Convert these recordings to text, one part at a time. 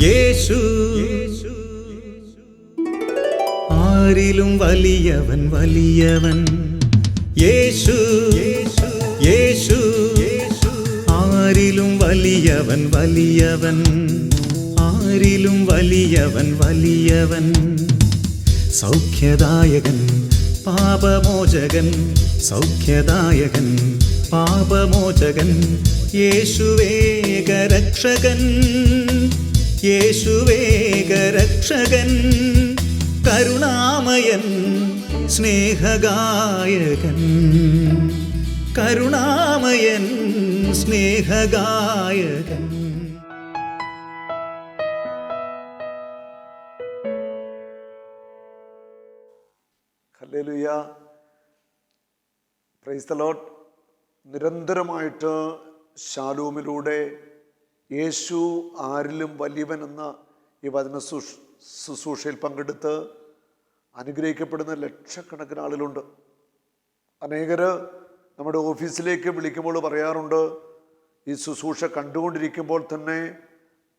യേശു ആരിലും വലിയവൻ വലിയവൻ. യേശു യേശു ആരിലും വലിയവൻ വലിയവൻ. ആരിലും വലിയവൻ വലിയവൻ. സൗഖ്യദായകൻ പാപമോചകൻ. സൗഖ്യദായകൻ പാപമോചകൻ. യേശുവേകരക്ഷകൻ. യേശുവേകരക്ഷകൻ. കരുണാമയൻ സ്നേഹഗായകൻ. കരുണാമയൻ സ്നേഹഗായകൻ. Hallelujah, praise the Lord. നിരന്തരമായിട്ട് ശാലോമിലൂടെ യേശു ആരിലും വലിയവൻ എന്ന ഈ വചന ശുശ്രൂഷയിൽ പങ്കെടുത്ത് അനുഗ്രഹിക്കപ്പെടുന്ന ലക്ഷക്കണക്കിന് ആളുകളുണ്ട്. അനേകർ നമ്മുടെ ഓഫീസിലേക്ക് വിളിക്കുമ്പോൾ പറയാറുണ്ട്, ഈ ശുശ്രൂഷ കണ്ടുകൊണ്ടിരിക്കുമ്പോൾ തന്നെ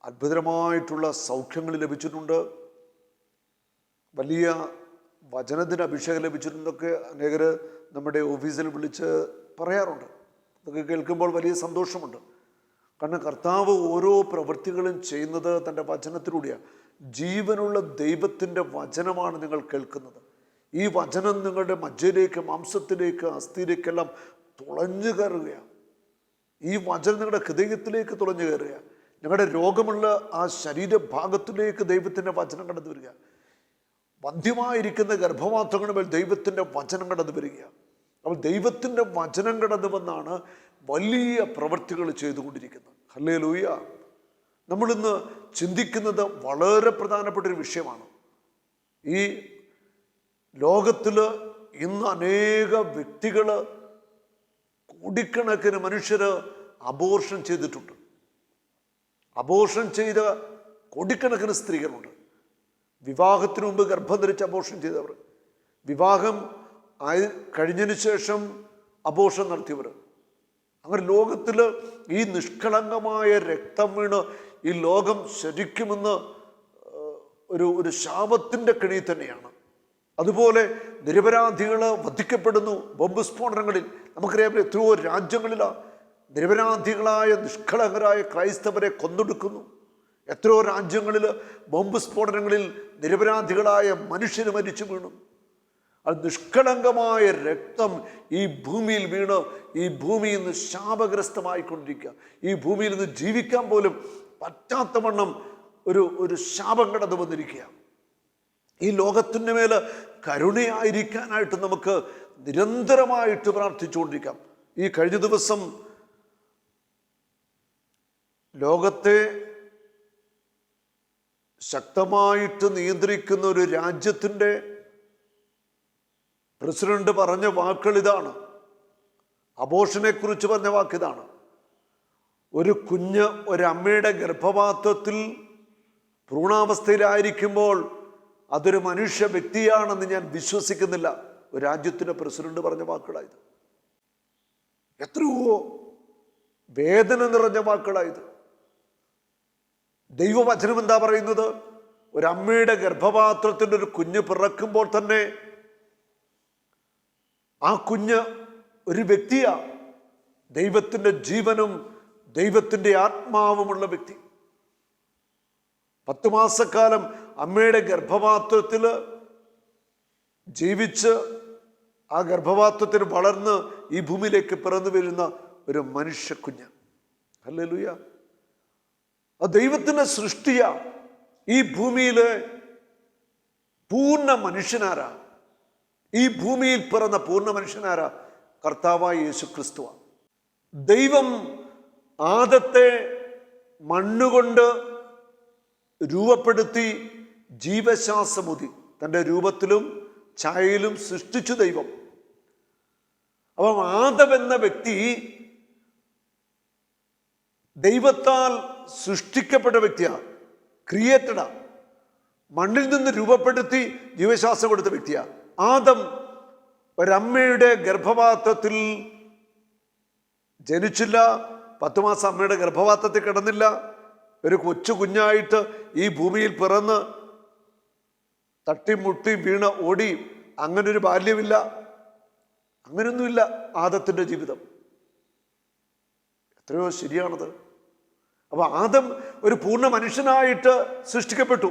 അത്ഭുതമായിട്ടുള്ള സൗഖ്യങ്ങൾ ലഭിച്ചിട്ടുണ്ട്, വലിയ വചനത്തിന് അഭിഷേകം ലഭിച്ചിട്ടുണ്ടെന്നൊക്കെ അനേകർ നമ്മുടെ ഓഫീസിൽ വിളിച്ച് പറയാറുണ്ട്. ഇതൊക്കെ കേൾക്കുമ്പോൾ വലിയ സന്തോഷമുണ്ട്. കാരണം കർത്താവ് ഓരോ പ്രവൃത്തികളും ചെയ്യുന്നത് തൻ്റെ വചനത്തിലൂടെയാണ്. ജീവനുള്ള ദൈവത്തിൻ്റെ വചനമാണ് നിങ്ങൾ കേൾക്കുന്നത്. ഈ വചനം നിങ്ങളുടെ മജ്ജയിലേക്ക്, മാംസത്തിലേക്ക്, അസ്ഥിയിലേക്കെല്ലാം തുളഞ്ഞു കയറുകയാണ്. ഈ വചനം നിങ്ങളുടെ ഹൃദയത്തിലേക്ക് തുളഞ്ഞു കയറുകയാണ്. നിങ്ങളുടെ രോഗമുള്ള ആ ശരീരഭാഗത്തിലേക്ക് ദൈവത്തിൻ്റെ വചനം കടന്നു വരിക. വന്ധ്യമായിരിക്കുന്ന ഗർഭപാത്രങ്ങളുടെ മേൽ ദൈവത്തിൻ്റെ വചനം കടന്നു വരികയാണ്. അപ്പോൾ ദൈവത്തിൻ്റെ വചനം കടന്നു വന്നാണ് വലിയ പ്രവൃത്തികൾ ചെയ്തുകൊണ്ടിരിക്കുന്നത്. ഹല്ലേലൂയ. നമ്മളിന്ന് ചിന്തിക്കുന്നത് വളരെ പ്രധാനപ്പെട്ടൊരു വിഷയമാണ്. ഈ ലോകത്തിൽ ഇന്ന് അനേക വ്യക്തികൾ, കോടിക്കണക്കിന് മനുഷ്യർ അബോർഷൻ ചെയ്തിട്ടുണ്ട്. അബോർഷൻ ചെയ്ത കോടിക്കണക്കിന് സ്ത്രീകളുണ്ട്. വിവാഹത്തിനു മുമ്പ് ഗർഭം ധരിച്ച് അബോർഷൻ ചെയ്തവർ, വിവാഹം കഴിഞ്ഞതിന് ശേഷം അബോർഷൻ നടത്തിയവർ. അങ്ങനെ ലോകത്തിൽ ഈ നിഷ്കളങ്കമായ രക്തം വീണ് ഈ ലോകം ശരിക്കുമെന്ന് ഒരു ശാപത്തിൻ്റെ കെണി തന്നെയാണ്. അതുപോലെ നിരപരാധികൾ വധിക്കപ്പെടുന്നു ബോംബ് സ്ഫോടനങ്ങളിൽ. നമുക്കറിയാം, എത്രയോ രാജ്യങ്ങളിലാണ് നിരപരാധികളായ നിഷ്കളങ്കരായ ക്രൈസ്തവരെ കൊന്നൊടുക്കുന്നു. എത്രയോ രാജ്യങ്ങളിൽ ബോംബ് സ്ഫോടനങ്ങളിൽ നിരപരാധികളായ മനുഷ്യർ മരിച്ചു വീണു. അത് നിഷ്കളങ്കമായ രക്തം ഈ ഭൂമിയിൽ വീണ് ഈ ഭൂമിയിൽ നിന്ന് ശാപഗ്രസ്തമായിക്കൊണ്ടിരിക്കുക. ഈ ഭൂമിയിൽ നിന്ന് ജീവിക്കാൻ പോലും പറ്റാത്ത വണ്ണം ഒരു ശാപം കടന്നു വന്നിരിക്കുക. ഈ ലോകത്തിൻ്റെ മേൽ കരുണയായിരിക്കാനായിട്ട് നമുക്ക് നിരന്തരമായിട്ട് പ്രാർത്ഥിച്ചുകൊണ്ടിരിക്കാം. ഈ കഴിഞ്ഞ ദിവസം ലോകത്തെ ശക്തമായിട്ട് നിയന്ത്രിക്കുന്ന ഒരു രാജ്യത്തിൻ്റെ പ്രസിഡന്റ് പറഞ്ഞ വാക്കുകൾ ഇതാണ്. അബോർഷനെ കുറിച്ച് പറഞ്ഞ വാക്കിതാണ്: ഒരു കുഞ്ഞ് ഒരമ്മയുടെ ഗർഭപാത്രത്തിൽ ഭ്രൂണാവസ്ഥയിലായിരിക്കുമ്പോൾ അതൊരു മനുഷ്യ വ്യക്തിയാണെന്ന് ഞാൻ വിശ്വസിക്കുന്നില്ല. ഒരു രാജ്യത്തിൻ്റെ പ്രസിഡന്റ് പറഞ്ഞ വാക്കുകളായത്. എത്രയോ വേദന നിറഞ്ഞ വാക്കുകളായത്. ദൈവവചനം എന്താ പറയുന്നത്? ഒരമ്മയുടെ ഗർഭപാത്രത്തിൻ്റെ ഒരു കുഞ്ഞ് പിറക്കുമ്പോൾ തന്നെ ആ കുഞ്ഞ് ഒരു വ്യക്തിയാ, ദൈവത്തിൻ്റെ ജീവനും ദൈവത്തിൻ്റെ ആത്മാവുമുള്ള വ്യക്തി. 10 മാസക്കാലം അമ്മയുടെ ഗർഭപാത്രത്തിൽ ജീവിച്ച് ആ ഗർഭപാത്രത്തിൽ വളർന്ന് ഈ ഭൂമിയിലേക്ക് പിറന്നു വരുന്ന ഒരു മനുഷ്യ കുഞ്ഞ്. ഹല്ലേലൂയ. ആ ദൈവത്തിൻ്റെ സൃഷ്ടിയാ. ഈ ഭൂമിയിലെ പൂർണ്ണ മനുഷ്യനാരാ? ഈ ഭൂമിയിൽ പിറന്ന പൂർണ്ണ മനുഷ്യനാരാ? കർത്താവായ യേശു ക്രിസ്തുവാ. ദൈവം ആദത്തെ മണ്ണുകൊണ്ട് രൂപപ്പെടുത്തി ജീവശ്വാസമുതി തൻ്റെ രൂപത്തിലും ഛായയിലും സൃഷ്ടിച്ചു ദൈവം. അപ്പം ആദം എന്ന വ്യക്തി ദൈവത്താൽ സൃഷ്ടിക്കപ്പെട്ട വ്യക്തിയാണ്, ക്രിയേറ്റഡാ. മണ്ണിൽ നിന്ന് രൂപപ്പെടുത്തി ജീവശ്വാസം കൊടുത്ത വ്യക്തിയാണ്. ആദം ഒരമ്മയുടെ ഗർഭപാത്രത്തിൽ ജനിച്ചില്ല. 10 മാസം അമ്മയുടെ ഗർഭപാത്രത്തിൽ കിടന്നില്ല. ഒരു കൊച്ചു കുഞ്ഞായിട്ട് ഈ ഭൂമിയിൽ പിറന്ന് തട്ടിമുട്ടി വീണ് ഓടി, അങ്ങനൊരു ബാല്യമില്ല, അങ്ങനെയൊന്നുമില്ല ആദത്തിൻ്റെ ജീവിതം. എത്രയോ ശരിയാണത്. അപ്പൊ ആദം ഒരു പൂർണ്ണ മനുഷ്യനായിട്ട് സൃഷ്ടിക്കപ്പെട്ടു.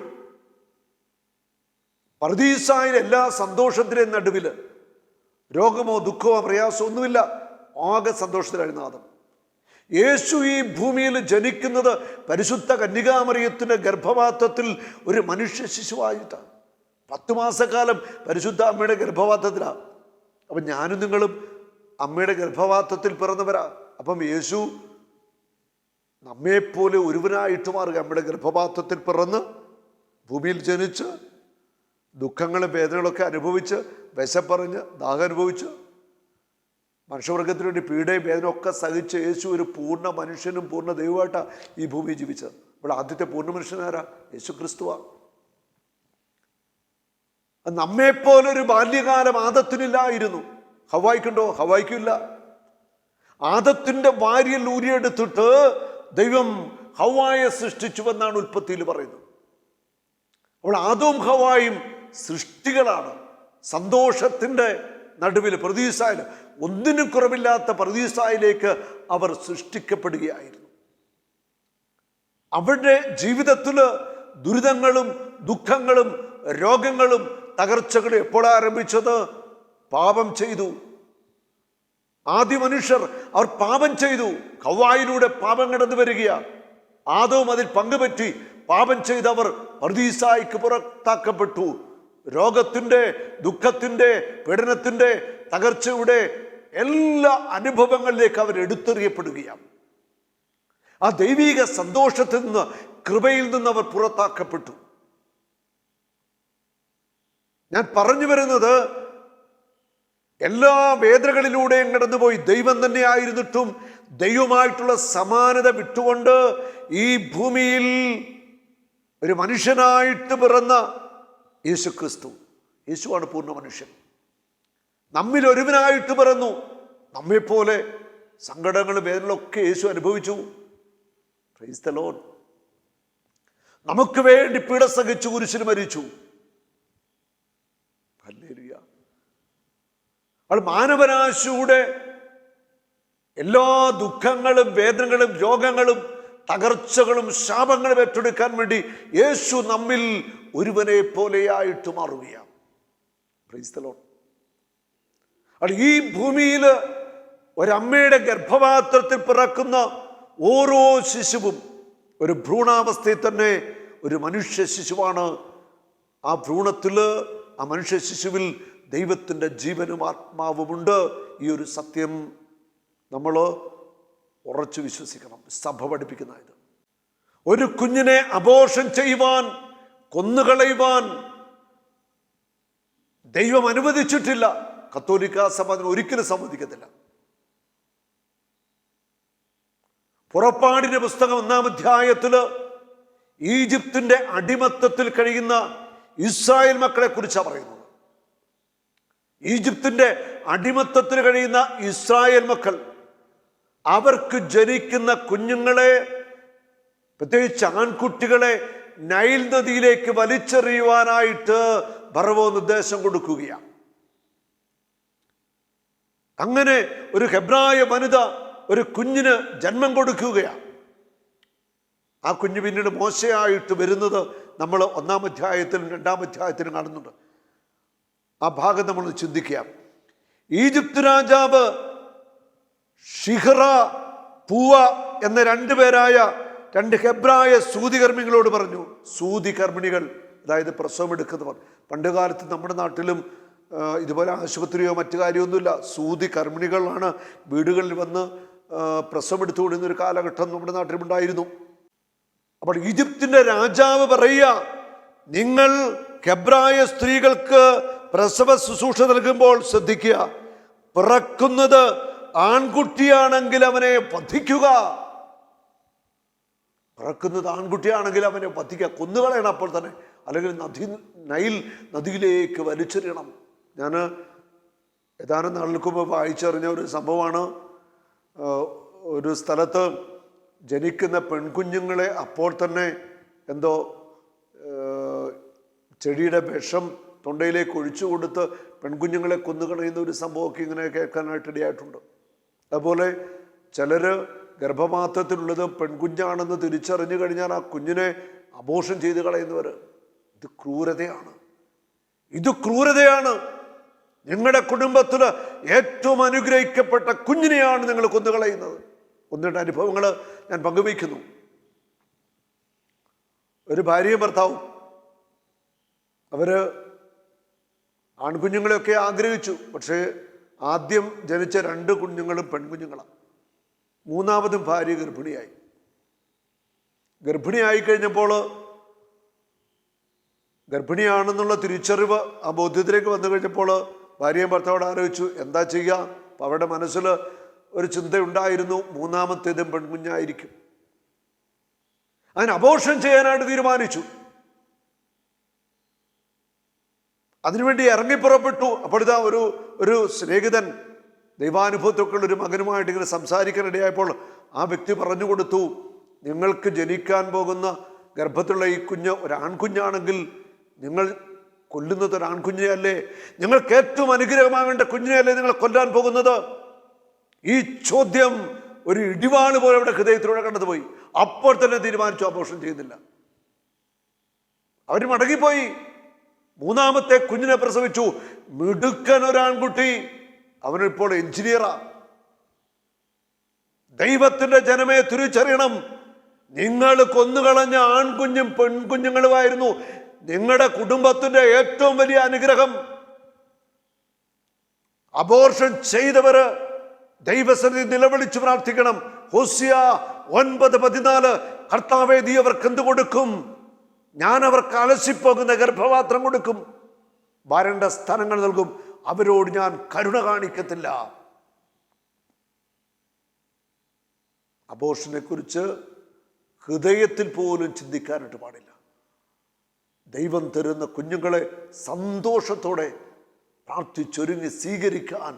പർദീസായിലെ എല്ലാ സന്തോഷത്തിൻ്റെ നടുവിൽ രോഗമോ ദുഃഖമോ പ്രയാസമോ ഒന്നുമില്ല, ആകെ സന്തോഷത്തിലായിരുന്നു ആദം. യേശു ഈ ഭൂമിയിൽ ജനിക്കുന്നത് പരിശുദ്ധ കന്യകാമറിയത്തിൻ്റെ ഗർഭപാത്രത്തിൽ ഒരു മനുഷ്യ ശിശുവായിട്ടാണ്. 10 മാസക്കാലം പരിശുദ്ധ അമ്മയുടെ ഗർഭപാത്രത്തിലാണ്. അപ്പം ഞാനും നിങ്ങളും അമ്മയുടെ ഗർഭപാത്രത്തിൽ പിറന്നവരാ. അപ്പം യേശു നമ്മെപ്പോലെ ഒരുവനായിട്ട് മാറുക. അമ്മയുടെ ഗർഭപാത്രത്തിൽ പിറന്ന് ഭൂമിയിൽ ജനിച്ച് ദുഃഖങ്ങളും വേദനകളൊക്കെ അനുഭവിച്ച്, വിശപ്പറിഞ്ഞ്, ദാഹം അനുഭവിച്ച്, മനുഷ്യവർഗത്തിന് വേണ്ടി പീഡയും വേദനയൊക്കെ സഹിച്ച് യേശു ഒരു പൂർണ്ണ മനുഷ്യനും പൂർണ്ണ ദൈവമായിട്ടാണ് ഈ ഭൂമിയിൽ ജീവിച്ചത്. ഇവിടെ ആദ്യത്തെ പൂർണ്ണ മനുഷ്യനാരാ? യേശു ക്രിസ്തുവാണ്. നമ്മെപ്പോലൊരു ബാല്യകാലം ആദത്തിനില്ലായിരുന്നു. ഹവ്വായ്ക്കുണ്ടോ? ഹവ്വായ്ക്കില്ല. ആദത്തിൻ്റെ വാരിയൽ ഊരിയെടുത്തിട്ട് ദൈവം ഹവ്വായെ സൃഷ്ടിച്ചുവെന്നാണ് ഉൽപ്പത്തിയിൽ പറയുന്നത്. അപ്പോൾ ആദവും ഹവ്വായും സൃഷ്ടികളാണ്. സന്തോഷത്തിൻ്റെ നടുവിൽ പ്രതീസായിൽ, ഒന്നിനും കുറവില്ലാത്ത പ്രതീസായിലേക്ക് അവർ സൃഷ്ടിക്കപ്പെടുകയായിരുന്നു. അവരുടെ ജീവിതത്തിൽ ദുരിതങ്ങളും ദുഃഖങ്ങളും രോഗങ്ങളും തകർച്ചകളും എപ്പോൾ ആരംഭിച്ചത്? പാപം ചെയ്തു. ആദ്യ മനുഷ്യർ അവർ പാപം ചെയ്തു. ഹവ്വായിലൂടെ പാപം കടന്നു വരികയാണ്. ആദവും അതിൽ പങ്കുപറ്റി. പാപം ചെയ്തവർ പർദീസായിക്ക് പുറത്താക്കപ്പെട്ടു. രോഗത്തിൻ്റെ, ദുഃഖത്തിൻ്റെ, പീഡനത്തിൻ്റെ, തകർച്ചയുടെ എല്ലാ അനുഭവങ്ങളിലേക്ക് അവർ എടുത്തെറിയപ്പെടുകയാണ്. ആ ദൈവിക സന്തോഷത്തിൽ നിന്ന്, കൃപയിൽ നിന്ന് അവർ പുറത്താക്കപ്പെട്ടു. ഞാൻ പറഞ്ഞു വരുന്നത്, എല്ലാ വേദനകളിലൂടെയും കടന്നുപോയി ദൈവം തന്നെയായിരുന്നിട്ടും ദൈവമായിട്ടുള്ള സമാനത വിട്ടുകൊണ്ട് ഈ ഭൂമിയിൽ ഒരു മനുഷ്യനായിട്ട് പിറന്ന യേശു ക്രിസ്തു. യേശുവാണ് പൂർണ്ണ മനുഷ്യൻ. നമ്മിൽ ഒരുവനായിട്ട് പിറന്നു. നമ്മെപ്പോലെ സങ്കടങ്ങളും വേദനകളൊക്കെ യേശു അനുഭവിച്ചു. Price the Lord. നമുക്ക് വേണ്ടി പീഡ സഹിച്ചു കുരിശിൽ മരിച്ചു. ഹല്ലേലൂയ. അവൾ മാനവരാശിയുടെ എല്ലാ ദുഃഖങ്ങളും വേദനകളും രോഗങ്ങളും തകർച്ചകളും ശാപങ്ങളും ഏറ്റെടുക്കാൻ വേണ്ടി യേശു നമ്മിൽ ഒരുവനെ പോലെയായിട്ട് മാറുകയാണ്. Price the Lord. അപ്പോൾ ഈ ഭൂമിയിൽ ഒരമ്മയുടെ ഗർഭപാത്രത്തിൽ പിറക്കുന്ന ഓരോ ശിശുവും ഒരു ഭ്രൂണാവസ്ഥയിൽ തന്നെ ഒരു മനുഷ്യ ശിശുവാണ്. ആ ഭ്രൂണത്തിൽ, ആ മനുഷ്യ ശിശുവിൽ ദൈവത്തിൻ്റെ ജീവനും ആത്മാവുമുണ്ട്. ഈ ഒരു സത്യം നമ്മൾ ഉറച്ചു വിശ്വസിക്കണം. സഭ പഠിപ്പിക്കുന്ന ഇത്. ഒരു കുഞ്ഞിനെ അബോർഷൻ ചെയ്യുവാൻ, കൊന്നുകളയുവാൻ ദൈവം അനുവദിച്ചിട്ടില്ല. കത്തോലിക്ക സഭ അതിന് ഒരിക്കലും സമ്മതിക്കത്തില്ല. പുറപ്പാടിന്റെ പുസ്തകം 1-ാം അധ്യായത്തിൽ ഈജിപ്തിന്റെ അടിമത്തത്തിൽ കഴിയുന്ന ഇസ്രായേൽ മക്കളെ കുറിച്ചാണ് പറയുന്നത്. ഈജിപ്തിന്റെ അടിമത്തത്തിൽ കഴിയുന്ന ഇസ്രായേൽ മക്കൾ, അവർക്ക് ജനിക്കുന്ന കുഞ്ഞുങ്ങളെ, പ്രത്യേകിച്ച് ആൺകുട്ടികളെ നൈൽ നദിയിലേക്ക് വലിച്ചെറിയുവാനായിട്ട് ഫറവോ നിർദ്ദേശം കൊടുക്കുകയാണ്. അങ്ങനെ ഒരു ഹെബ്രായ വനിത ഒരു കുഞ്ഞിന് ജന്മം കൊടുക്കുകയാണ്. ആ കുഞ്ഞ് പിന്നീട് മോശയായിട്ട് വരുന്നത് നമ്മൾ 1-ാം അധ്യായത്തിലും 2-ാം അധ്യായത്തിലും കാണുന്നുണ്ട്. ആ ഭാഗം നമ്മൾ ചിന്തിക്കുക. ഈജിപ്ത് രാജാവ് ഷിഹ്റ, പൂവ എന്ന 2 പേരായ 2 ഹെബ്രായ സൂതികർമ്മികളോട് പറഞ്ഞു. സൂതികർമ്മിണികൾ, അതായത് പ്രസവമെടുക്കുന്നവർ. പണ്ട് കാലത്ത് നമ്മുടെ നാട്ടിലും ഇതുപോലെ ആശുപത്രിയോ മറ്റു കാര്യമൊന്നുമില്ല. സൂതി കർമ്മിണികളാണ് വീടുകളിൽ വന്ന് പ്രസവമെടുത്തു കൊടുക്കുന്നൊരു കാലഘട്ടം നമ്മുടെ നാട്ടിലുണ്ടായിരുന്നു. അപ്പോൾ ഈജിപ്തിൻ്റെ രാജാവ് പറയുക, നിങ്ങൾ ഹെബ്രായ സ്ത്രീകൾക്ക് പ്രസവ ശുശ്രൂഷ നൽകുമ്പോൾ ശ്രദ്ധിക്കുക, പിറക്കുന്നത് ആൺകുട്ടിയാണെങ്കിൽ അവനെ വധിക്കുക. പിറക്കുന്നത് ആൺകുട്ടിയാണെങ്കിൽ അവനെ വധിക്കുക, കൊന്നുകളയണം അപ്പോൾ തന്നെ, അല്ലെങ്കിൽ നൈൽ നദിയിലേക്ക് വലിച്ചെറിയണം. ഞാൻ ഏതാനും നാളുകൾക്ക് മുമ്പ് വായിച്ചറിഞ്ഞ ഒരു സംഭവമാണ്. ഒരു സ്ഥലത്ത് ജനിക്കുന്ന പെൺകുഞ്ഞുങ്ങളെ അപ്പോൾ തന്നെ എന്തോ ചെടിയുടെ വിഷം തൊണ്ടയിലേക്ക് ഒഴിച്ചു കൊടുത്ത് പെൺകുഞ്ഞുങ്ങളെ കൊന്നുകളയുന്ന ഒരു സംഭവമൊക്കെ ഇങ്ങനെ കേൾക്കാനായിട്ട് ഇടയായിട്ടുണ്ട്. അതുപോലെ ചിലർ ഗർഭപാത്രത്തിലുള്ളത് പെൺകുഞ്ഞാണെന്ന് തിരിച്ചറിഞ്ഞു കഴിഞ്ഞാൽ ആ കുഞ്ഞിനെ അബോർഷൻ ചെയ്ത് കളയുന്നവർ. ഇത് ക്രൂരതയാണ്. നിങ്ങളുടെ കുടുംബത്തിൽ ഏറ്റവും അനുഗ്രഹിക്കപ്പെട്ട കുഞ്ഞിനെയാണ് നിങ്ങൾ കൊന്നുകളയുന്നത്. ഒന്നിട്ട് അനുഭവങ്ങൾ ഞാൻ പങ്കുവയ്ക്കുന്നു. ഒരു ഭാര്യയും ഭർത്താവും അവര് ആൺകുഞ്ഞുങ്ങളെയൊക്കെ ആഗ്രഹിച്ചു. പക്ഷേ ആദ്യം ജനിച്ച 2 കുഞ്ഞുങ്ങളും പെൺകുഞ്ഞുങ്ങളാണ്. മൂന്നാമതും ഭാര്യ ഗർഭിണിയായി കഴിഞ്ഞപ്പോൾ ഗർഭിണിയാണെന്നുള്ള തിരിച്ചറിവ് ആ ബോധ്യത്തിലേക്ക് വന്നു കഴിഞ്ഞപ്പോൾ ഭാര്യയും ഭർത്താവോട് ആലോചിച്ചു എന്താ ചെയ്യുക. അപ്പം അവരുടെ മനസ്സിൽ ഒരു ചിന്തയുണ്ടായിരുന്നു, മൂന്നാമത്തേതും പെൺകുഞ്ഞായിരിക്കും. അതിന് അബോർഷൻ ചെയ്യാനായിട്ട് തീരുമാനിച്ചു. അതിനുവേണ്ടി ഇറങ്ങിപ്പുറപ്പെട്ടു. അപ്പോഴിതാ ഒരു സ്നേഹിതൻ ദൈവാനുഭവത്തൊക്കെയുള്ള ഒരു മകനുമായിട്ട് ഇങ്ങനെ സംസാരിക്കാനിടയായപ്പോൾ ആ വ്യക്തി പറഞ്ഞു കൊടുത്തു, നിങ്ങൾക്ക് ജനിക്കാൻ പോകുന്ന ഗർഭത്തിലുള്ള ഈ കുഞ്ഞ് ഒരാൺകുഞ്ഞാണെങ്കിൽ നിങ്ങൾ കൊല്ലുന്നത് ഒരാൺകുഞ്ഞിനെയല്ലേ? നിങ്ങൾക്ക് ഏറ്റവും അനുഗ്രഹമാകേണ്ട കുഞ്ഞിനെയല്ലേ നിങ്ങൾ കൊല്ലാൻ പോകുന്നത്? ഈ ചോദ്യം ഒരു ഇടിവാള് പോലെ അവിടെ ഹൃദയത്തിലൂടെ കടന്നുപോയി. അപ്പോൾ തന്നെ തീരുമാനിച്ചു അബോർഷൻ ചെയ്യുന്നില്ല. അവർ മടങ്ങിപ്പോയി. മൂന്നാമത്തെ കുഞ്ഞിനെ പ്രസവിച്ചു. മിടുക്കൻ ഒരാൺകുട്ടി. അവനിപ്പോൾ എഞ്ചിനീയറാ. ദൈവത്തിന്റെ ജനമേ തിരിച്ചറിയണം, നിങ്ങൾ കൊന്നുകളഞ്ഞ ആൺകുഞ്ഞും പെൺകുഞ്ഞുങ്ങളുമായിരുന്നു നിങ്ങളുടെ കുടുംബത്തിന്റെ ഏറ്റവും വലിയ അനുഗ്രഹം. അബോർഷൻ ചെയ്തവര് ദൈവസന്നിധി നിലവിളിച്ചു പ്രാർത്ഥിക്കണം. ഹോസിയ 9:14 കർത്താവേ നീ അവർക്ക് എന്ത് കൊടുക്കും? ഞാൻ അവർക്ക് അലസിപ്പോകുന്ന ഗർഭപാത്രം കൊടുക്കും, വരേണ്ട സ്ഥലങ്ങൾ നൽകും, അവരോട് ഞാൻ കരുണ കാണിക്കത്തില്ല. അബോർഷനെ കുറിച്ച് ഹൃദയത്തിൽ പോലും ചിന്തിക്കാനായിട്ട് പാടില്ല. ദൈവം തരുന്ന കുഞ്ഞുങ്ങളെ സന്തോഷത്തോടെ പ്രാർത്ഥിച്ചൊരുങ്ങി സ്വീകരിക്കാൻ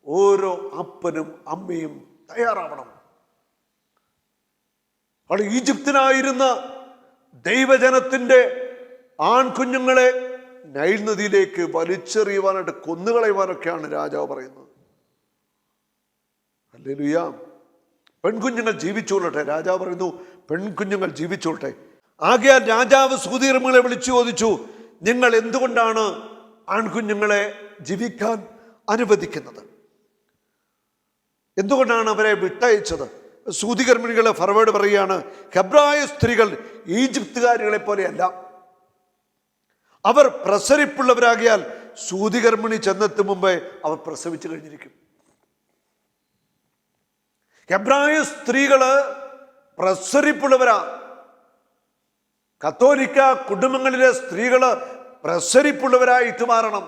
ഓരോ അപ്പനും അമ്മയും തയ്യാറാവണം. അവിടെ ഈജിപ്തിനായിരുന്ന ദൈവജനത്തിന്റെ ആൺകുഞ്ഞുങ്ങളെ നൈൽ നദിയിലേക്ക് വലിച്ചെറിയുവാനായിട്ട് കൊന്നുകളയുവാനൊക്കെയാണ് രാജാവ് പറയുന്നത്. ഹല്ലേലൂയ. പെൺകുഞ്ഞുങ്ങൾ ജീവിച്ചോളട്ടെ. രാജാവ് പറയുന്നു പെൺകുഞ്ഞുങ്ങൾ ജീവിച്ചോട്ടെ. ആകയാൽ രാജാവ് സൂതികർമ്മികളെ വിളിച്ചു ചോദിച്ചു, നിങ്ങൾ എന്തുകൊണ്ടാണ് ആൺകുഞ്ഞുങ്ങളെ ജീവിക്കാൻ അനുവദിക്കുന്നത്? എന്തുകൊണ്ടാണ് അവരെ വിട്ടയച്ചത്? സൂതികർമ്മിണികളെ ഫറവോട് പറയുകയാണ്, ഹെബ്രായ സ്ത്രീകൾ ഈജിപ്തുകാരികളെ പോലെയല്ല. അവർ പ്രസരിപ്പുള്ളവരാകിയാൽ സൂതികർമ്മിണി ചെന്നെത്തും മുമ്പേ അവർ പ്രസവിച്ചു കഴിഞ്ഞിരിക്കും. ഹെബ്രായ സ്ത്രീകള് പ്രസരിപ്പുള്ളവരാ. കത്തോലിക്ക കുടുംബങ്ങളിലെ സ്ത്രീകള് പ്രസരിപ്പുള്ളവരായിട്ട് മാറണം.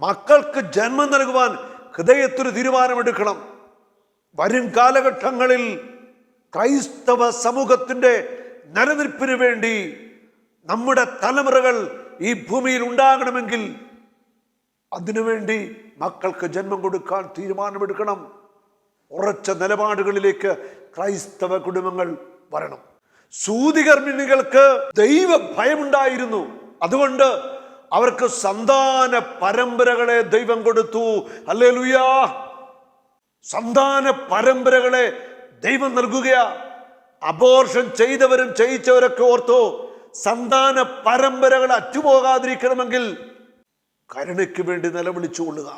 മക്കൾക്ക് ജന്മം നൽകുവാൻ ഹൃദയത്തിന് തീരുമാനമെടുക്കണം. വരും കാലഘട്ടങ്ങളിൽ ക്രൈസ്തവ സമൂഹത്തിന്റെ നിലനിൽപ്പിന് വേണ്ടി നമ്മുടെ തലമുറകൾ ഈ ഭൂമിയിൽ ഉണ്ടാകണമെങ്കിൽ അതിനുവേണ്ടി മക്കൾക്ക് ജന്മം കൊടുക്കാൻ തീരുമാനമെടുക്കണം. ഉറച്ച നിലപാടുകളിലേക്ക് ക്രൈസ്തവ കുടുംബങ്ങൾ വരണം. സൂതികർമ്മിണികൾക്ക് ദൈവ ഭയമുണ്ടായിരുന്നു. അതുകൊണ്ട് അവർക്ക് സന്താന പരമ്പരകളെ ദൈവം കൊടുത്തു. ഹല്ലേലൂയ. സന്താന പരമ്പരകളെ ദൈവം നൽകുകയാ. അബോർഷൻ ചെയ്തവരും ചെയ്യിച്ചവരൊക്കെ ഓർത്തോ, സന്താന പരമ്പരകൾ അറ്റുപോകാതിരിക്കണമെങ്കിൽ കരുണയ്ക്ക് വേണ്ടി നിലവിളിച്ചു കൊള്ളുക,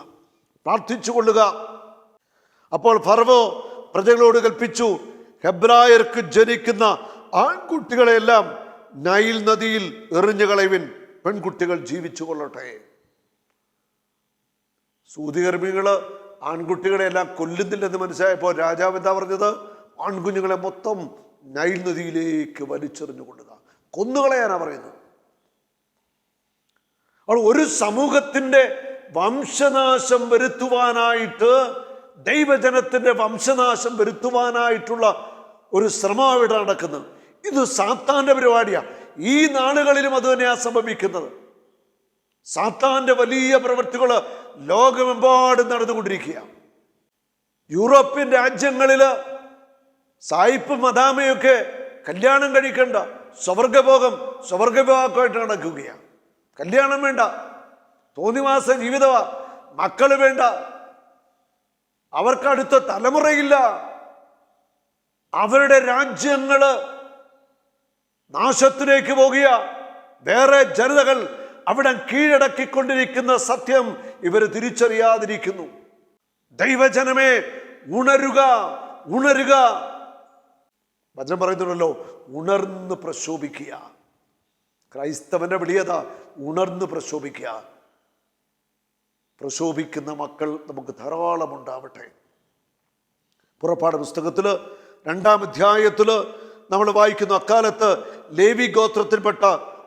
പ്രാർത്ഥിച്ചു കൊള്ളുക. അപ്പോൾ ഫറവോ പ്രജകളോട് കൽപ്പിച്ചു, ഹെബ്രായർക്ക് ജനിക്കുന്ന ആൺകുട്ടികളെല്ലാം നൈൽ നദിയിൽ എറിഞ്ഞു കളയുവിൻ, പെൺകുട്ടികൾ ജീവിച്ചു കൊള്ളട്ടെ. സൂതികർമ്മികള് ആൺകുട്ടികളെ എല്ലാം കൊല്ലുന്നില്ലെന്ന് മനസ്സിലായപ്പോൾ രാജാവ് എന്താ പറഞ്ഞത്? ആൺകുഞ്ഞുങ്ങളെ മൊത്തം നൈൽ നദിയിലേക്ക് വലിച്ചെറിഞ്ഞു കൊള്ളുക, കൊന്നുകളയാനാ പറയുന്നത്. അപ്പോൾ ഒരു സമൂഹത്തിന്റെ വംശനാശം വരുത്തുവാനായിട്ട്, ദൈവജനത്തിന്റെ വംശനാശം വരുത്തുവാനായിട്ടുള്ള ഒരു ശ്രമം ഇവിടെ നടക്കുന്നത്. ഇത് സാത്താന്റെ പരിപാടിയാ. ഈ നാളുകളിലും അത് തന്നെയാ സംഭവിക്കുന്നത്. സാത്താന്റെ വലിയ പ്രവൃത്തികൾ ലോകമെമ്പാടും നടന്നുകൊണ്ടിരിക്കുക. യൂറോപ്യൻ രാജ്യങ്ങളിൽ സായിപ്പും മദാമയൊക്കെ കല്യാണം കഴിക്കണ്ട, സ്വർഗഭോഗം സ്വർഗഭോഗമായിട്ട് നടക്കുകയാണ്. കല്യാണം വേണ്ട, തോന്നിവാസ ജീവിതമാ, മക്കള് വേണ്ട, അവർക്കടുത്ത തലമുറയില്ല. അവരുടെ രാജ്യങ്ങള് നാശത്തിലേക്ക് പോകുക, വേറെ ജനതകൾ അവിടെ കീഴടക്കിക്കൊണ്ടിരിക്കുന്ന സത്യം ഇവർ തിരിച്ചറിയാതിരിക്കുന്നു. ദൈവജനമേ, ഉണരുക, ഉണരുക. വചനം പറയുന്നുണ്ടല്ലോ, ഉണർന്ന് പ്രശോഭിക്കുക. ക്രൈസ്തവന്റെ വിളിയത ഉണർന്ന് പ്രശോഭിക്കുക. പ്രശോഭിക്കുന്ന മക്കൾ നമുക്ക് ധാരാളം ഉണ്ടാവട്ടെ. പുറപ്പാട് പുസ്തകത്തില് 2-ാം അധ്യായത്തില് നമ്മൾ വായിക്കുന്നു, അക്കാലത്ത് ലേവി ഗോത്രത്തിൽപ്പെട്ട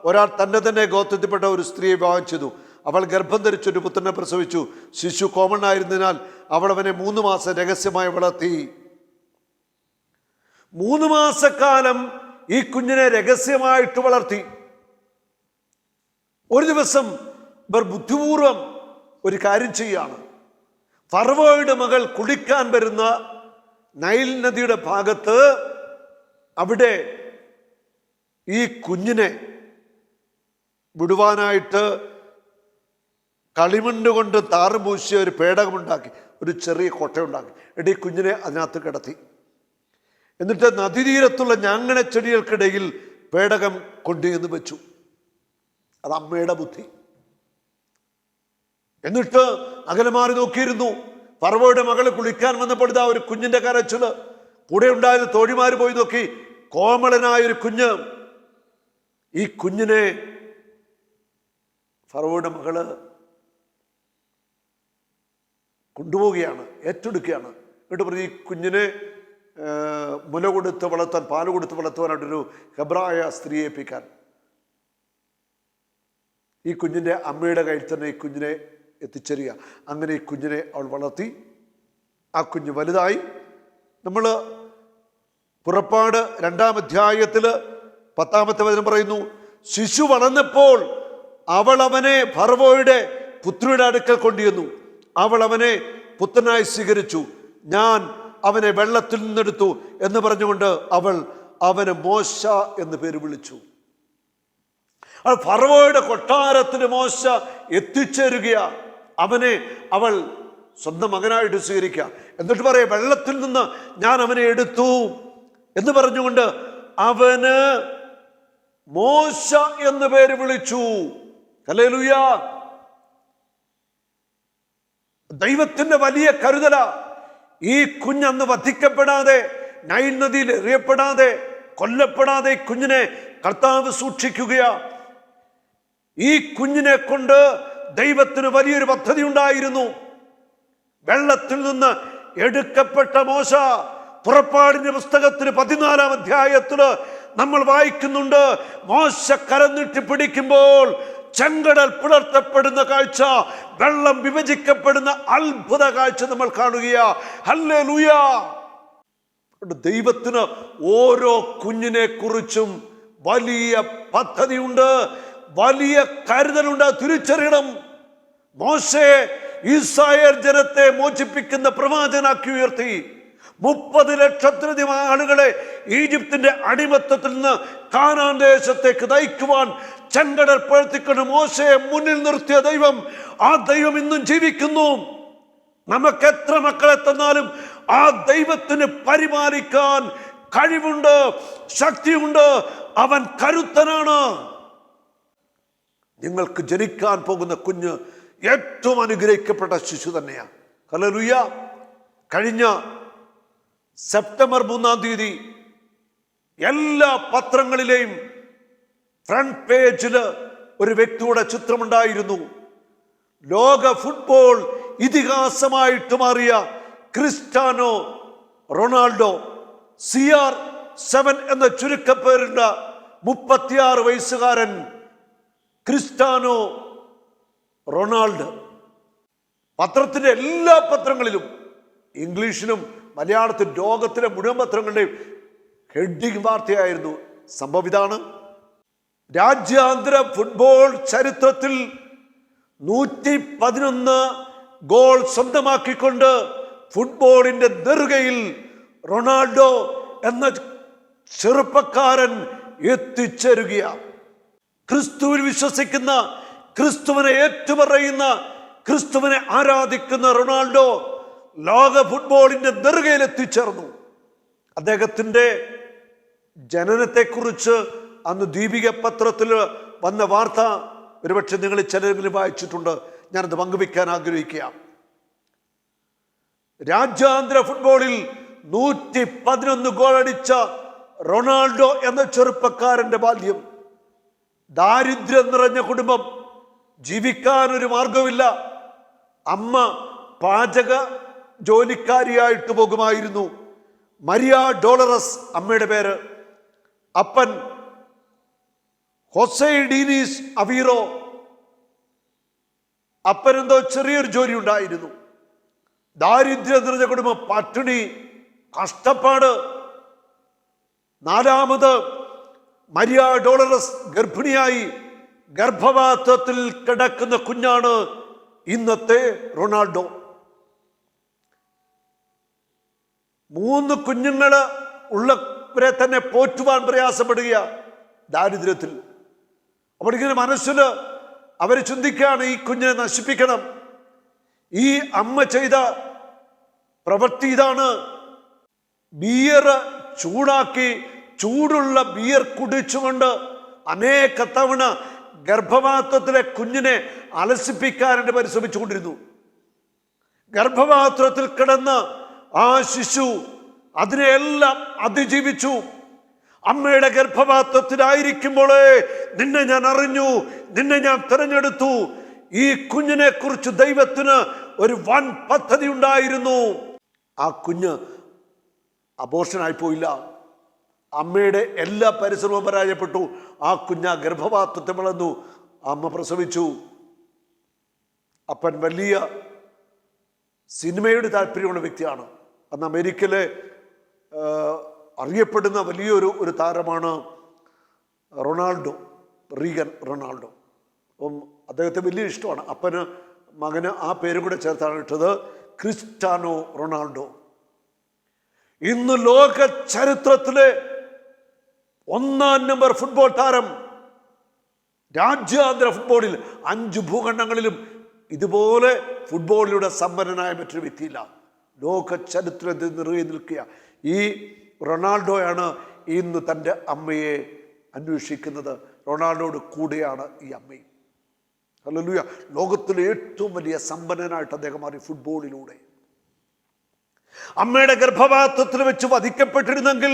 ഒരാൾ തന്നെ ഗോത്രത്തിൽപ്പെട്ട ഒരു സ്ത്രീയെ വിവാഹം ചെയ്തു. അവൾ ഗർഭം ധരിച്ചൊരു പുത്രനെ പ്രസവിച്ചു. ശിശു കോമണായിരുന്നതിനാൽ അവൾ അവനെ 3 മാസം രഹസ്യമായി വളർത്തി. 3 മാസക്കാലം ഈ കുഞ്ഞിനെ രഹസ്യമായിട്ട് വളർത്തി. ഒരു ദിവസം ഇവർ ബുദ്ധിപൂർവം ഒരു കാര്യം ചെയ്യാണ്. ഫറവോയുടെ മകൾ കുളിക്കാൻ വരുന്ന നൈൽ നദിയുടെ ഭാഗത്ത് അവിടെ ഈ കുഞ്ഞിനെ വിടുവാനായിട്ട് കളിമണ്ണ് കൊണ്ട് താറുപൂശിയ ഒരു പേടകമുണ്ടാക്കി, ഒരു ചെറിയ കൊട്ടയുണ്ടാക്കി. എന്നിട്ട് ഈ കുഞ്ഞിനെ അതിനകത്ത് കിടത്തി. എന്നിട്ട് നദീതീരത്തുള്ള ഞാങ്ങണ ചെടികൾക്കിടയിൽ പേടകം കൊണ്ടുവന്ന് വെച്ചു. അത് അമ്മയുടെ ബുദ്ധി. എന്നിട്ട് അകലെ മാറി നോക്കിയിരുന്നു. ഫറവോയുടെ മകള് കുളിക്കാൻ വന്നപ്പോൾ ഇതാ ഒരു കുഞ്ഞിന്റെ കരച്ചില്. കൂടെ ഉണ്ടായത് തോഴിമാര് പോയി നോക്കി, കോമളനായൊരു കുഞ്ഞ്. ഈ കുഞ്ഞിനെ ഫറവോയുടെ മകള് കൊണ്ടുപോവുകയാണ്, ഏറ്റെടുക്കുകയാണ്. എന്നിട്ട് പറഞ്ഞു, ഈ കുഞ്ഞിനെ മുല കൊടുത്ത് വളർത്താൻ, പാല് കൊടുത്ത് വളർത്തുവാനായിട്ടൊരു ഹെബ്രായ സ്ത്രീയെ ഏൽപ്പിക്കാൻ. ഈ കുഞ്ഞിൻ്റെ അമ്മയുടെ കയ്യിൽ തന്നെ ഈ കുഞ്ഞിനെ എത്തിച്ചേരുക. അങ്ങനെ ഈ കുഞ്ഞിനെ അവൾ വളർത്തി. ആ കുഞ്ഞ് വലുതായി. നമ്മൾ പുറപ്പാട് 2-ാം അധ്യായത്തിൽ 10-ാമത്തെ വചനം പറയുന്നു, ശിശു വളർന്നപ്പോൾ അവൾ അവനെ ഫറവോയുടെ പുത്രിയുടെ അടുക്കൽ കൊണ്ടുവന്നു. അവൾ അവനെ പുത്രനായി സ്വീകരിച്ചു. ഞാൻ അവനെ വെള്ളത്തിൽ നിന്നെടുത്തു എന്ന് പറഞ്ഞുകൊണ്ട് അവൾ അവന് മോശ എന്ന് പേര് വിളിച്ചു. ഫറവോയുടെ കൊട്ടാരത്തിന് മോശ എത്തിച്ചേരുകയാ. അവനെ അവൾ സ്വന്തം മകനായിട്ട് സ്വീകരിക്കുക. എന്നിട്ട് പറയാം, വെള്ളത്തിൽ നിന്ന് ഞാൻ അവനെ എടുത്തു എന്ന് പറഞ്ഞുകൊണ്ട് അവന് മോശ എന്ന് പേര് വിളിച്ചു. ഹല്ലേലൂയ. ദൈവത്തിന്റെ വലിയ കരുതല. ഈ കുഞ്ഞന്ന് വധിക്കപ്പെടാതെ, നൈൽ നദിയിൽ എറിയപ്പെടാതെ, കൊല്ലപ്പെടാതെ കുഞ്ഞിനെ കർത്താവ് സൂക്ഷിക്കുകയാ. ഈ കുഞ്ഞിനെ കൊണ്ട് ദൈവത്തിന് വലിയൊരു പദ്ധതി ഉണ്ടായിരുന്നു. വെള്ളത്തിൽ നിന്ന് എടുക്കപ്പെട്ട മോശ, പുറപ്പാടിന്റെ പുസ്തകത്തിന് 14-ാം അധ്യായത്തില് നമ്മൾ വായിക്കുന്നുണ്ട്, മോശ കരന്നിട്ട് പിടിക്കുമ്പോൾ ചെങ്കടൽ പിളർത്തപ്പെടുന്ന കാഴ്ച, വെള്ളം വിഭജിക്കപ്പെടുന്ന അത്ഭുത കാഴ്ച നമ്മൾ കാണുകയാ. ഹല്ലേലൂയ. ദൈവത്തിന് ഓരോ കുഞ്ഞിനെ കുറിച്ചും വലിയ പദ്ധതിയുണ്ട്, വലിയ കരുതലുണ്ട്. തിരിച്ചറിയണം. മോശയെ ഇസ്രായേൽ ജനത്തെ മോചിപ്പിക്കുന്ന പ്രവാചകനാക്കി ഉയർത്തി. 30 ലക്ഷത്തിലധികം ആളുകളെ ഈജിപ്തിന്റെ അടിമത്തത്തിൽ നിന്ന് കാനാൻ ദേശത്തേക്ക് നയിക്കുവാൻ ചെങ്കടൽ പിളർത്തിക്കൊണ്ട് മോശയെ മുന്നിൽ നിർത്തിയ ദൈവം, ആ ദൈവം ഇന്നും ജീവിക്കുന്നു. നമുക്ക് എത്ര മക്കളെ തന്നാലും ആ ദൈവത്തിന് പരിപാലിക്കാൻ കഴിവുണ്ട്, ശക്തിയുണ്ട്. അവൻ കരുത്തനാണ്. നിങ്ങൾക്ക് ജനിക്കാൻ പോകുന്ന കുഞ്ഞ് ഏറ്റവും അനുഗ്രഹിക്കപ്പെട്ട ശിശു തന്നെയാണ്. ഹല്ലേലൂയ. കഴിഞ്ഞ സെപ്റ്റംബർ 3-ാം തീയതി എല്ലാ പത്രങ്ങളിലെയും ഫ്രണ്ട് പേജില് ഒരു വ്യക്തിയുടെ ചിത്രമുണ്ടായിരുന്നു. ലോക ഫുട്ബോൾ ഇതിഹാസമായിട്ട് മാറിയ ക്രിസ്ത്യാനോ റൊണാൾഡോ, CR7 എന്ന ചുരുക്കപ്പേരുള്ള 36 വയസ്സുകാരൻ ക്രിസ്ത്യാനോ റൊണാൾഡോ. പത്രത്തിന്റെ എല്ലാ പത്രങ്ങളിലും, ഇംഗ്ലീഷിലും മലയാളത്തിലും ലോകത്തിലെ മുഴുവൻ പത്രങ്ങളുടെയും ഹെഡിങ് വാർത്തയായിരുന്നു. സംഭവം ഇതാണ്: രാജ്യാന്തര ഫുട്ബോൾ ചരിത്രത്തിൽ 111 ഗോൾ സ്വന്തമാക്കിക്കൊണ്ട് ഫുട്ബോളിന്റെ നെറുകയിൽ റൊണാൾഡോ എന്ന ചെറുപ്പക്കാരൻ എത്തിച്ചേരുകയാണ്. ക്രിസ്തുവിൽ വിശ്വസിക്കുന്ന, ക്രിസ്തുവിനെ ഏറ്റുപറയുന്ന, ക്രിസ്തുവിനെ ആരാധിക്കുന്ന റൊണാൾഡോ ലോക ഫുട്ബോളിന്റെ നെറുകയിൽ എത്തിച്ചേർന്നു. അദ്ദേഹത്തിൻ്റെ ജനനത്തെക്കുറിച്ച് അന്ന് ദീപിക പത്രത്തിൽ വന്ന വാർത്ത ഒരുപക്ഷെ നിങ്ങൾ ചിലരെങ്കിലും വായിച്ചിട്ടുണ്ട്. ഞാനത് പങ്കുവയ്ക്കാൻ ആഗ്രഹിക്കുകയാണ്. രാജ്യാന്തര ഫുട്ബോളിൽ 111 ഗോളടിച്ച റൊണാൾഡോ എന്ന ചെറുപ്പക്കാരന്റെ ബാല്യം, ദാരിദ്ര്യം നിറഞ്ഞ കുടുംബം, ജീവിക്കാൻ ഒരു മാർഗമില്ല. അമ്മ പാചക ജോലിക്കാരിയായിട്ട് പോകുമായിരുന്നു. മരിയ ഡോളറസ് അമ്മയുടെ പേര്. അപ്പൻ ഹൊസെ ഡീനീസ് അവീറോ. അപ്പനെന്തോ ചെറിയൊരു ജോലി ഉണ്ടായിരുന്നു. ദാരിദ്ര്യം നിറഞ്ഞ കുടുംബം, പട്ടിണി, കഷ്ടപ്പാട്. നാലാമത് മരിയ ഡോളറസ് ഗർഭിണിയായി. ഗർഭപാത്രത്തിൽ കിടക്കുന്ന കുഞ്ഞാണ് ഇന്നത്തെ റൊണാൾഡോ. 3 കുഞ്ഞുങ്ങൾ ഉള്ളവരെ തന്നെ പോറ്റുവാൻ പ്രയാസപ്പെടുക ദാരിദ്ര്യത്തിൽ. അപ്പോൾ ഇങ്ങനെ മനസ്സിൽ അവർ ചിന്തിക്കുകയാണ്, ഈ കുഞ്ഞിനെ നശിപ്പിക്കണം. ഈ അമ്മ ചെയ്ത പ്രവൃത്തി ഇതാണ്. ബിയർ ചൂടാക്കി, ചൂടുള്ള ബിയർ കുടിച്ചുകൊണ്ട് അനേക തവണ ഗർഭപാത്രത്തിലെ കുഞ്ഞിനെ അലസിപ്പിക്കാനായിട്ട് പരിശ്രമിച്ചുകൊണ്ടിരുന്നു. ഗർഭപാത്രത്തിൽ കിടന്ന് ആ ശിശു അതിനെയെല്ലാം അതിജീവിച്ചു. അമ്മയുടെ ഗർഭപാത്രത്തിലായിരിക്കുമ്പോഴേ നിന്നെ ഞാൻ അറിഞ്ഞു, നിന്നെ ഞാൻ തിരഞ്ഞെടുത്തു. ഈ കുഞ്ഞിനെ കുറിച്ച് ദൈവത്തിന് ഒരു വൻ പദ്ധതി ഉണ്ടായിരുന്നു. ആ കുഞ്ഞ് അബോർഷനായി പോയില്ല. അമ്മയുടെ എല്ലാ പരിശ്രമവും പരാജയപ്പെട്ടു. ആ കുഞ്ഞ് ആ ഗർഭപാത്രത്തെ വളർന്നു. അമ്മ പ്രസവിച്ചു. അപ്പൻ വലിയ സിനിമയുടെ താല്പര്യമുള്ള വ്യക്തിയാണ്. അന്ന് അമേരിക്കയിലെ അറിയപ്പെടുന്ന വലിയൊരു താരമാണ് റൊണാൾഡോ, റീഗൻ റൊണാൾഡോ. അപ്പം അദ്ദേഹത്തെ വലിയ ഇഷ്ടമാണ്. അപ്പന് മകന് ആ പേരും കൂടെ ചേർത്താണ് ഇട്ടത്, ക്രിസ്ത്യാനോ റൊണാൾഡോ. ഇന്ന് ലോക ചരിത്രത്തിലെ 1-ാം നമ്പർ ഫുട്ബോൾ താരം. രാജ്യാന്തര ഫുട്ബോളിൽ 5 ഭൂഖണ്ഡങ്ങളിലും ഇതുപോലെ ഫുട്ബോളിലൂടെ സമ്പന്നനായ മറ്റൊരു വ്യക്തിയില്ല. ലോക ചരിത്രത്തിൽ നിറയെ നിൽക്കുക ഈ റൊണാൾഡോയാണ് ഇന്ന് തൻ്റെ അമ്മയെ അന്വേഷിക്കുന്നത്. റൊണാൾഡോയുടെ കൂടെയാണ് ഈ അമ്മയും. ഹല്ലേലൂയ. ലോകത്തിലെ ഏറ്റവും വലിയ സമ്പന്നനായിട്ട് അദ്ദേഹം മാറി ഫുട്ബോളിലൂടെ. അമ്മയുടെ ഗർഭപാത്രത്തിൽ വെച്ച് വധിക്കപ്പെട്ടിരുന്നെങ്കിൽ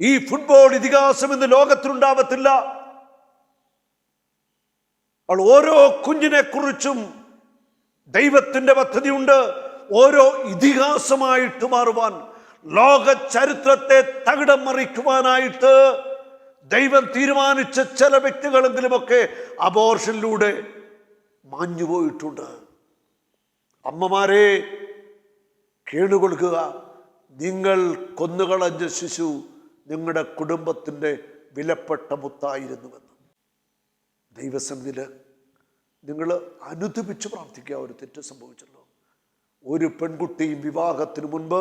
ഈ ഫുട്ബോൾ ഇതിഹാസം ഇന്ന് ലോകത്തിലുണ്ടാവത്തില്ല. അവൾ ഓരോ കുഞ്ഞിനെ കുറിച്ചും ദൈവത്തിൻ്റെ പദ്ധതിയുണ്ട്. ഓരോ ഇതിഹാസമായിട്ട് മാറുവാൻ, ലോക ചരിത്രത്തെ തകിടം മറിക്കുവാനായിട്ട് ദൈവം തീരുമാനിച്ച ചില വ്യക്തികളെങ്കിലുമൊക്കെ അബോർഷനിലൂടെ മാഞ്ഞുപോയിട്ടുണ്ട്. അമ്മമാരെ കേണുകൊടുക്കുക. നിങ്ങൾ കൊന്നുകളഞ്ഞ ശിശു നിങ്ങളുടെ കുടുംബത്തിൻ്റെ വിലപ്പെട്ട മുത്തായിരുന്നുവെന്ന് ദൈവസന്നിധിയിൽ നിങ്ങൾ അനുദപിച്ച് പ്രാർത്ഥിക്കുക. ഒരു തെറ്റ് സംഭവിച്ചല്ലോ. ഒരു പെൺകുട്ടിയും വിവാഹത്തിന് മുൻപ്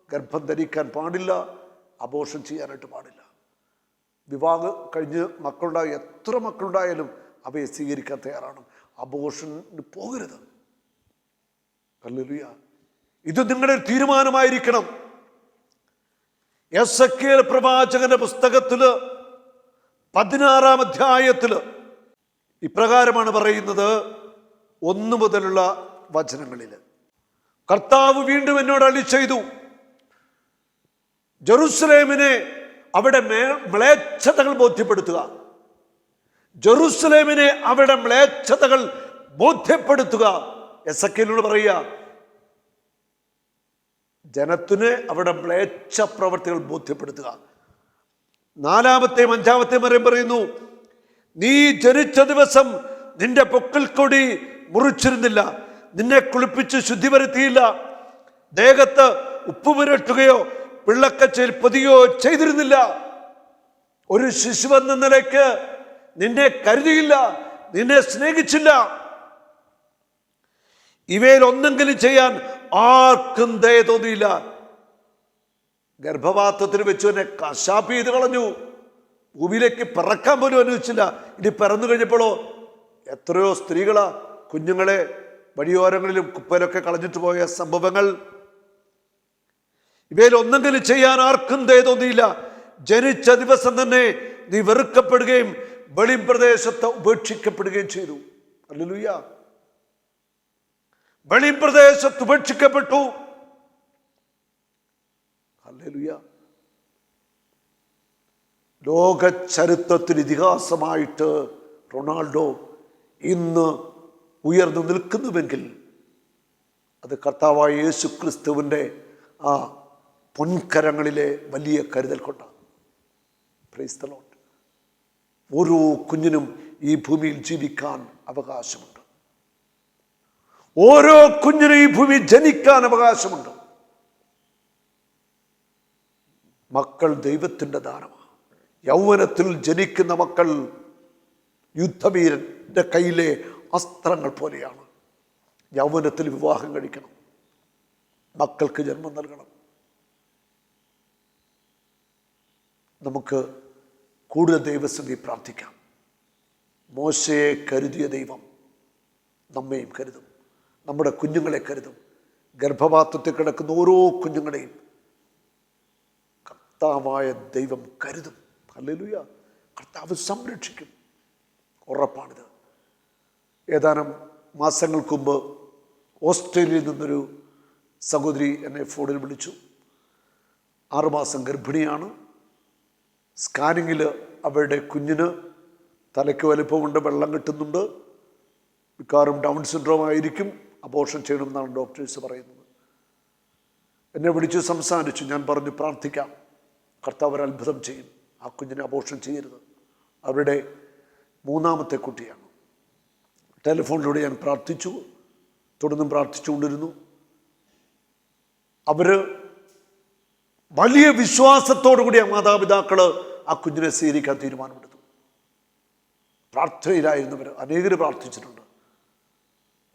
ഗർഭം ധരിക്കാൻ പാടില്ല, അബോർഷൻ ചെയ്യാനായിട്ട് പാടില്ല. വിവാഹം കഴിഞ്ഞ് മക്കളുണ്ടായി, എത്ര മക്കളുണ്ടായാലും അവയെ സ്വീകരിക്കാൻ തയ്യാറാണ്. അബോർഷന് പോകരുത്. ഹല്ലേലൂയ. ഇത് നിങ്ങളുടെ ഒരു തീരുമാനമായിരിക്കണം. എസെക്കിയേൽ പ്രവാചകന്റെ പുസ്തകത്തില് 16-ാം അധ്യായത്തില് ഇപ്രകാരമാണ് പറയുന്നത്. 1 മുതലുള്ള വചനങ്ങളിൽ കർത്താവ് വീണ്ടും എന്നോട് അരുളിച്ചെയ്തു, ജെറുസലേമിനെ അവിടെ മ്ലേച്ഛതകൾ ബോധ്യപ്പെടുത്തുക. ജെറുസലേമിനെ അവിടെ മ്ലേച്ഛതകൾ ബോധ്യപ്പെടുത്തുക. എസെക്കിയേലിനോട് പറയുക, ജനത്തിന് അവിടെ മ്ലേച്ഛ പ്രവർത്തികൾ ബോധ്യപ്പെടുത്തുക. 4-ാമത്തെയും 5-ാമത്തെയും വരെയും പറയുന്നു, നീ ജനിച്ച ദിവസം നിന്റെ പൊക്കിൽ കൊടി മുറിച്ചിരുന്നില്ല, നിന്നെ കുളിപ്പിച്ച് ശുദ്ധി വരുത്തിയില്ല, ദേഹത്ത് ഉപ്പ് പുരട്ടുകയോ പിള്ളക്കച്ചയിൽ പൊതിയോ ചെയ്തിരുന്നില്ല, ഒരു ശിശുവെന്ന നിലയ്ക്ക് നിന്നെ കരുതിയില്ല, നിന്നെ സ്നേഹിച്ചില്ല. ഇവയിൽ ഒന്നെങ്കിലും ചെയ്യാൻ ആർക്കും ദയ തോന്നിയില്ല. ഗർഭപാത്രത്തിൽ വെച്ച് തന്നെ കശാപ്പ് ചെയ്ത് കളഞ്ഞു. ഭൂമിയിലേക്ക് പിറക്കാൻ പോലും അനുവദിച്ചില്ല. ഇനി പിറന്നു കഴിഞ്ഞപ്പോഴോ എത്രയോ സ്ത്രീകളാ കുഞ്ഞുങ്ങളെ വഴിയോരങ്ങളിലും കുപ്പയിലൊക്കെ കളഞ്ഞിട്ട് പോയ സംഭവങ്ങൾ. ഇവയിൽ ഒന്നെങ്കിലും ചെയ്യാൻ ആർക്കും തോന്നിയില്ല. ജനിച്ച ദിവസം തന്നെ നീ വെറുക്കപ്പെടുകയും വെളിമ്പ്രദേശത്ത് ഉപേക്ഷിക്കപ്പെടുകയും ചെയ്തു. ഹല്ലേലൂയ. വെളിമ്പ്രദേശത്ത് ഉപേക്ഷിക്കപ്പെട്ടു. ഹല്ലേലൂയ. ലോക ചരിത്രത്തിൽ ഇതിഹാസമായിട്ട് റൊണാൾഡോ ഇന്ന് ഉയർന്നു നിൽക്കുന്നുവെങ്കിൽ അത് കർത്താവായ യേശു ക്രിസ്തുവിൻ്റെ ആ പൊൻകരങ്ങളിലെ വലിയ കരുതൽ കൊണ്ടാണ്. Price the Lord. ഓരോ കുഞ്ഞിനും ഈ ഭൂമിയിൽ ജീവിക്കാൻ അവകാശമുണ്ട്. ഓരോ കുഞ്ഞിനും ഈ ഭൂമിയിൽ ജനിക്കാൻ അവകാശമുണ്ട്. മക്കൾ ദൈവത്തിൻ്റെ ദാനമാണ്. യൗവനത്തിൽ ജനിക്കുന്ന മക്കൾ യുദ്ധവീരന്റെ കയ്യിലെ അസ്ത്രങ്ങൾ പോലെയാണ്. യൗവനത്തിൽ വിവാഹം കഴിക്കണം, മക്കൾക്ക് ജന്മം നൽകണം. നമുക്ക് കൂടുതൽ ദൈവസന്നിധി പ്രാർത്ഥിക്കാം. മോശയെ കരുതിയ ദൈവം നമ്മെയും കരുതും, നമ്മുടെ കുഞ്ഞുങ്ങളെ കരുതും. ഗർഭപാത്രത്തിൽ കിടക്കുന്ന ഓരോ കുഞ്ഞുങ്ങളെയും കർത്താവായ ദൈവം കരുതും. ഹല്ലേലൂയ. കർത്താവ് സംരക്ഷിക്കും. ഉറപ്പാണിത്. ഏതാനും മാസങ്ങൾക്ക് മുമ്പ് ഓസ്ട്രേലിയയിൽ നിന്നൊരു സഹോദരി എന്നെ ഫോണിൽ വിളിച്ചു. 6 മാസം ഗർഭിണിയാണ്. സ്കാനിങ്ങിൽ അവരുടെ കുഞ്ഞിന് തലയ്ക്ക് വലിപ്പമുണ്ട്, വെള്ളം കിട്ടുന്നുണ്ട്, മിക്കവാറും ഡൗൺ സിൻഡ്രോം ആയിരിക്കും, അബോർഷൻ ചെയ്യണമെന്നാണ് ഡോക്ടേഴ്സ് പറയുന്നത്. എന്നെ വിളിച്ച് സംസാരിച്ചു. ഞാൻ പറഞ്ഞു പ്രാർത്ഥിക്കാം, കർത്താവ് ഒരു അത്ഭുതം ചെയ്യും. ആ കുഞ്ഞിനെ അബോർഷൻ ചെയ്യരുത്. അവരുടെ 3ാമത്തെ കുട്ടിയാണ്. ടെലിഫോണിലൂടെ ഞാൻ പ്രാർത്ഥിച്ചു, തുടർന്നും പ്രാർത്ഥിച്ചുകൊണ്ടിരുന്നു. അവർ വലിയ വിശ്വാസത്തോടു കൂടി ആ മാതാപിതാക്കൾ ആ കുഞ്ഞിനെ സ്വീകരിക്കാൻ തീരുമാനമെടുത്തു. പ്രാർത്ഥനയിലായിരുന്നവർ അനേകർ പ്രാർത്ഥിച്ചിട്ടുണ്ട്.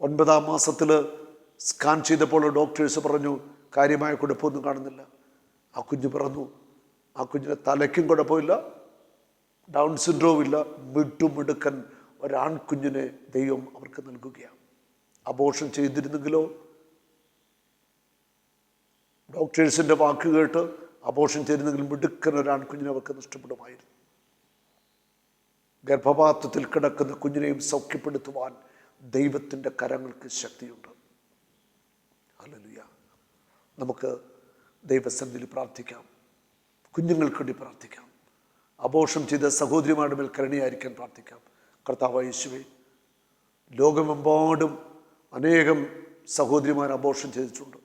9ാം മാസത്തിൽ സ്കാൻ ചെയ്തപ്പോൾ ഡോക്ടേഴ്സ് പറഞ്ഞു കാര്യമായ കുഴപ്പമൊന്നും കാണുന്നില്ല. ആ കുഞ്ഞ് പിറന്നു. ആ കുഞ്ഞിന് തലയ്ക്കും കുഴപ്പമില്ല, ഡൗൺ സിൻഡ്രോം ഇല്ല, മിടുക്കൻ ഒരാൺകുഞ്ഞിനെ ദൈവം അവർക്ക് നൽകുകയാണ്. അബോർഷൻ ചെയ്തിരുന്നെങ്കിലോ ഡോക്ടേഴ്സിൻ്റെ വാക്ക് കേട്ട് അബോർഷൻ ചെയ്തിരുന്നെങ്കിൽ മിടുക്കൻ ഒരാൺകുഞ്ഞിനെ അവർക്ക് നഷ്ടപ്പെടുമായിരുന്നു. ഗർഭപാത്രത്തിൽ കിടക്കുന്ന കുഞ്ഞിനെയും സൗഖ്യപ്പെടുത്തുവാൻ ദൈവത്തിൻ്റെ കരങ്ങൾക്ക് ശക്തിയുണ്ട്. ഹല്ലേലൂയ. നമുക്ക് ദൈവസന്നിധിയിൽ പ്രാർത്ഥിക്കാം, കുഞ്ഞുങ്ങൾക്ക് വേണ്ടി പ്രാർത്ഥിക്കാം, അബോർഷൻ ചെയ്ത സഹോദരിമാരുടെ മേൽ കരുണയായിരിക്കാൻ പ്രാർത്ഥിക്കാം. കർത്താവായ യേശുവേ, ലോകമെമ്പാടും അനേകം സഹോദരിമാർ അബോർഷൻ ചെയ്തിട്ടുണ്ട്.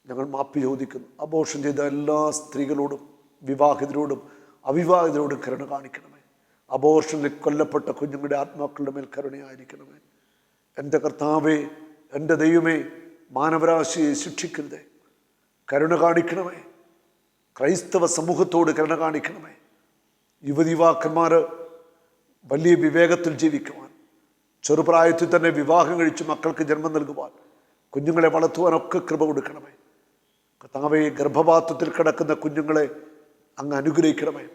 ഞങ്ങൾ മാപ്പ് ചോദിക്കുന്നു. അബോർഷൻ ചെയ്ത എല്ലാ സ്ത്രീകളോടും, വിവാഹിതരോടും അവിവാഹിതരോടും കരുണ കാണിക്കണമേ. അബോർഷനിൽ കൊല്ലപ്പെട്ട കുഞ്ഞുങ്ങളുടെ ആത്മാക്കളുടെ മേൽ കരുണയായിരിക്കണമേ. എൻ്റെ കർത്താവേ, എൻ്റെ ദൈവമേ, മാനവരാശിയെ ശിക്ഷിക്കരുതേ, കരുണ കാണിക്കണമേ. ക്രൈസ്തവ സമൂഹത്തോട് കരുണ കാണിക്കണമേ. യുവതിവാക്കന്മാർ വലിയ വിവേകത്തിൽ ജീവിക്കുവാൻ, ചെറുപ്രായത്തിൽ തന്നെ വിവാഹം കഴിച്ച് മക്കൾക്ക് ജന്മം നൽകുവാൻ, കുഞ്ഞുങ്ങളെ വളർത്തുവാനൊക്കെ കൃപ കൊടുക്കണമേ. കർത്താവേ, ഗർഭപാത്രത്തിൽ കിടക്കുന്ന കുഞ്ഞുങ്ങളെ അങ്ങ് അനുഗ്രഹിക്കണമേ.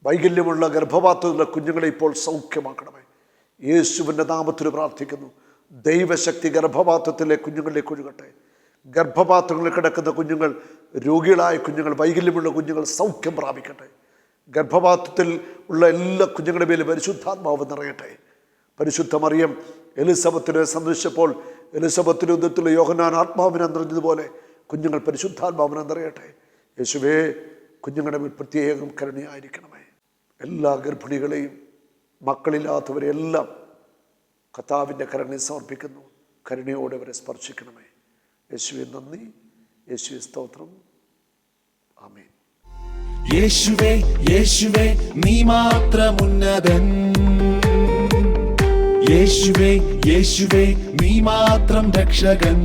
വൈകല്യമുള്ള ഗർഭപാത്രത്തിലുള്ള കുഞ്ഞുങ്ങളെ ഇപ്പോൾ സൗഖ്യമാക്കണമേ. യേശുവിൻ്റെ നാമത്തിൽ പ്രാർത്ഥിക്കുന്നു. ദൈവശക്തി ഗർഭപാത്രത്തിലെ കുഞ്ഞുങ്ങളിലേക്ക് ഒഴുകട്ടെ. ഗർഭപാത്രങ്ങളിൽ കിടക്കുന്ന കുഞ്ഞുങ്ങൾ, രോഗികളായ കുഞ്ഞുങ്ങൾ, വൈകല്യമുള്ള കുഞ്ഞുങ്ങൾ സൗഖ്യം പ്രാപിക്കട്ടെ. ഗർഭപാത്രത്തിൽ ഉള്ള എല്ലാ കുഞ്ഞുങ്ങളുടെ മേലും പരിശുദ്ധാത്മാവ് നിറയട്ടെ. പരിശുദ്ധ മറിയം എലിസബത്തിനെ സന്ദർശിച്ചപ്പോൾ എലിസബത്തിന് ഉദരത്തിലുള്ള യോഹന്നാൻ ആത്മാവിനെ നിറഞ്ഞതുപോലെ കുഞ്ഞുങ്ങൾ പരിശുദ്ധാത്മാവിനെ നിറയട്ടെ. യേശുവേ, കുഞ്ഞുങ്ങളുടെ മേൽ പ്രത്യേകം കരുണയായിരിക്കണമേ. എല്ലാ ഗർഭിണികളെയും മക്കളില്ലാത്തവരെല്ലാം കർത്താവിൻ്റെ കരുണയെ സമർപ്പിക്കുന്നു. കരുണയോടെ അവരെ സ്പർശിക്കണമേ. യേശുവേ നന്ദി, യേശുവേ സ്തോത്രം. ആമേൻ. യേശുവേ യേശുവേ നീ മാത്രം ഉന്നതൻ. യേശുവേ യേശുവേ നീ മാത്രം രക്ഷകൻ.